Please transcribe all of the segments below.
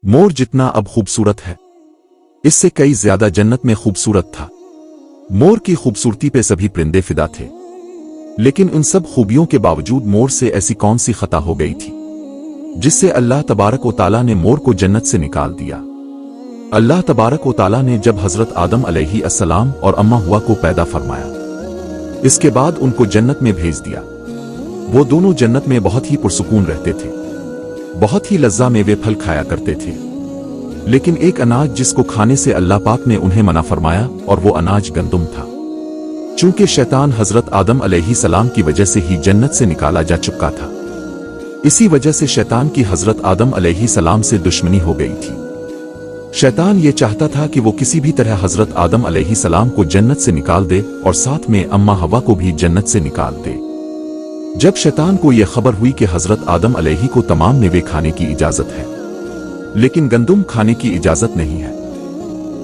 मोर जितना अब खूबसूरत है, इससे कई ज्यादा जन्नत में खूबसूरत था। मोर की खूबसूरती पे सभी परिंदे फिदा थे, लेकिन उन सब खूबियों के बावजूद मोर से ऐसी कौन सी खता हो गई थी जिससे अल्लाह तबारक व तआला ने मोर को जन्नत से निकाल दिया। अल्लाह तबारक व तआला ने जब हजरत आदम अलैहिस्सलाम और अम्मा हुआ को पैदा फरमाया, इसके बाद उनको जन्नत में भेज दिया। वो दोनों जन्नत में बहुत ही पुरसुकून रहते थे, बहुत ही लज्जा में वे फल खाया करते थे। लेकिन एक अनाज जिसको खाने से अल्लाह पाक ने उन्हें मना फरमाया, और वो अनाज गंदुम था। चूंकि शैतान हजरत आदम अलैहिस्सलाम की वजह से ही जन्नत से निकाला जा चुका था, इसी वजह से शैतान की हजरत आदम अलैहिस्सलाम से दुश्मनी हो गई थी। शैतान ये चाहता था कि वो किसी भी तरह हजरत आदम अलैहिस्सलाम को जन्नत से निकाल दे और साथ में अम्मा हवा को भी जन्नत से निकाल दे। जब शैतान को यह खबर हुई कि हजरत आदम अलैहि को तमाम मेवे खाने की इजाजत है, लेकिन गंदुम खाने की इजाजत नहीं है,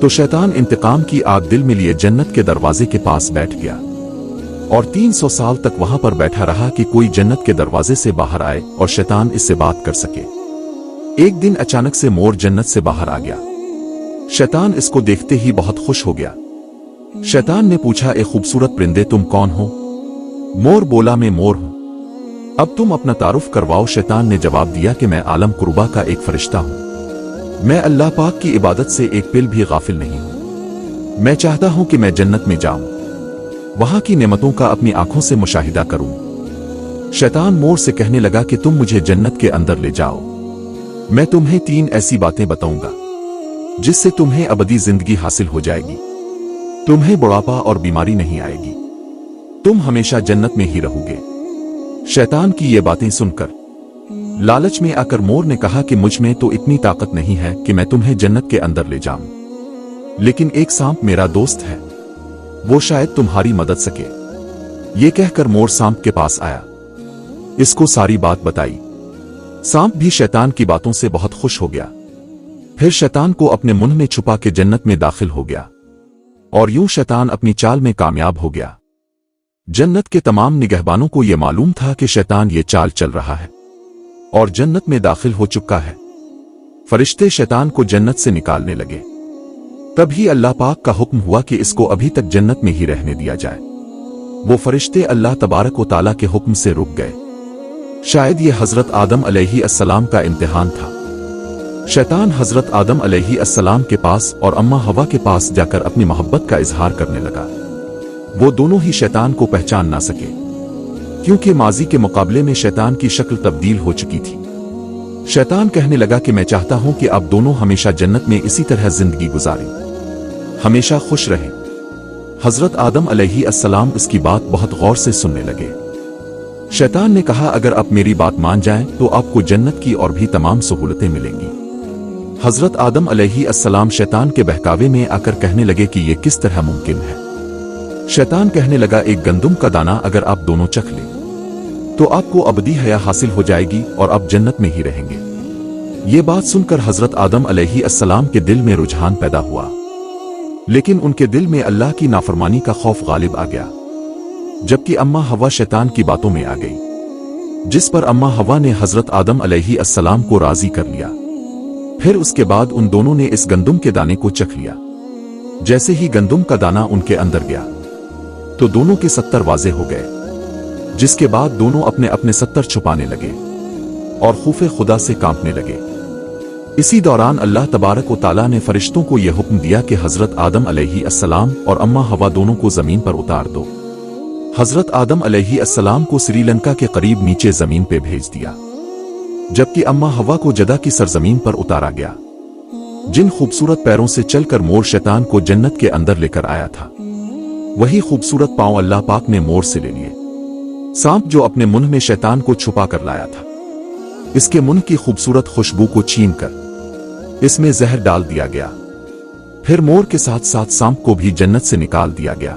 तो शैतान इंतकाम की आग दिल में लिए जन्नत के दरवाजे के पास बैठ गया और 300 साल तक वहां पर बैठा रहा कि कोई जन्नत के दरवाजे से बाहर आए और शैतान इससे बात कर सके। एक दिन अचानक से मोर जन्नत से बाहर आ गया। शैतान इसको देखते ही बहुत खुश हो गया। शैतान ने पूछा, ए खूबसूरत परिंदे, तुम कौन हो? मोर बोला, मैं मोर हूं। अब तुम अपना तारुफ करवाओ। शैतान ने जवाब दिया कि मैं आलम कुर्बा का एक फरिश्ता हूं। मैं अल्लाह पाक की इबादत से एक पिल भी गाफिल नहीं हूं। मैं चाहता हूं कि मैं जन्नत में जाऊं, वहां की नेमतों का अपनी आंखों से मुशाहिदा करूं। शैतान मोर से कहने लगा कि तुम मुझे जन्नत के अंदर ले जाओ, मैं तुम्हें 3 ऐसी बातें बताऊंगा जिससे तुम्हें अबदी जिंदगी हासिल हो जाएगी। तुम्हें बुढ़ापा और बीमारी नहीं आएगी, तुम हमेशा जन्नत में ही रहोगे। शैतान की ये बातें सुनकर लालच में आकर मोर ने कहा कि मुझ में तो इतनी ताकत नहीं है कि मैं तुम्हें जन्नत के अंदर ले जाऊं, लेकिन एक सांप मेरा दोस्त है, वो शायद तुम्हारी मदद सके। ये कहकर मोर सांप के पास आया, इसको सारी बात बताई। सांप भी शैतान की बातों से बहुत खुश हो गया। फिर शैतान को अपने मुंह में छुपा के जन्नत में दाखिल हो गया और यूं शैतान अपनी चाल में कामयाब हो गया। जन्नत के तमाम निगहबानों को यह मालूम था कि शैतान ये चाल चल रहा है और जन्नत में दाखिल हो चुका है। फरिश्ते शैतान को जन्नत से निकालने लगे। तभी अल्लाह पाक का हुक्म हुआ कि इसको अभी तक जन्नत में ही रहने दिया जाए। वो फरिश्ते अल्लाह तबारक व तआला के हुक्म से रुक गए। शायद ये हजरत आदम अलैहिस्सलाम का इम्तिहान था। शैतान हजरत आदम अलैहिस्सलाम के पास और अम्मा हवा के पास जाकर अपनी मोहब्बत का इजहार करने लगा। वो दोनों ही शैतान को पहचान ना सके, क्योंकि माजी के मुकाबले में शैतान की शक्ल तब्दील हो चुकी थी। शैतान कहने लगा कि मैं चाहता हूं कि आप दोनों हमेशा जन्नत में इसी तरह जिंदगी गुजारें, हमेशा खुश रहें। हजरत आदम अलैहिस्सलाम इसकी बात बहुत गौर से सुनने लगे। शैतान ने कहा, अगर आप मेरी बात मान जाएं तो आपको जन्नत की और भी तमाम सहूलतें मिलेंगी। हजरत आदम अलैहिस्सलाम शैतान के बहकावे में आकर कहने लगे कि यह किस तरह मुमकिन है। शैतान कहने लगा, एक गंदुम का दाना अगर आप दोनों चख लें तो आपको अबदी हया हासिल हो जाएगी और आप जन्नत में ही रहेंगे। ये बात सुनकर हजरत आदम अलैहिस्सलाम के दिल में रुझान पैदा हुआ, लेकिन उनके दिल में अल्लाह की नाफरमानी का खौफ गालिब आ गया। जबकि अम्मा हवा शैतान की बातों में आ गई, जिस पर अम्मा हवा ने हजरत आदम अलैहिस्सलाम को राजी कर लिया। फिर उसके बाद उन दोनों ने इस गंदुम के दाने को चख लिया। जैसे ही गंदुम का दाना उनके अंदर गया तो दोनों के 70 वाजे हो गए, जिसके बाद दोनों अपने अपने 70 छुपाने लगे और खौफे खुदा से कांपने लगे। इसी दौरान अल्लाह तबारक व तआला ने फरिश्तों को यह हुक्म दिया कि हजरत आदम अलैहिस्सलाम और अम्मा हवा दोनों को जमीन पर उतार दो। हजरत आदम अलैहिस्सलाम को श्रीलंका के करीब नीचे जमीन पे भेज दिया, जबकि अम्मा हवा को जदा की सरजमीन पर उतारा गया। जिन खूबसूरत पैरों से चलकर मोर शैतान को जन्नत के अंदर लेकर आया था, वही खूबसूरत पांव अल्लाह पाक ने मोर से ले लिए। सांप जो अपने मुंह में शैतान को छुपा कर लाया था, इसके मुंह की खूबसूरत खुशबू को छीनकर इसमें जहर डाल दिया गया। फिर मोर के साथ साथ सांप को भी जन्नत से निकाल दिया गया।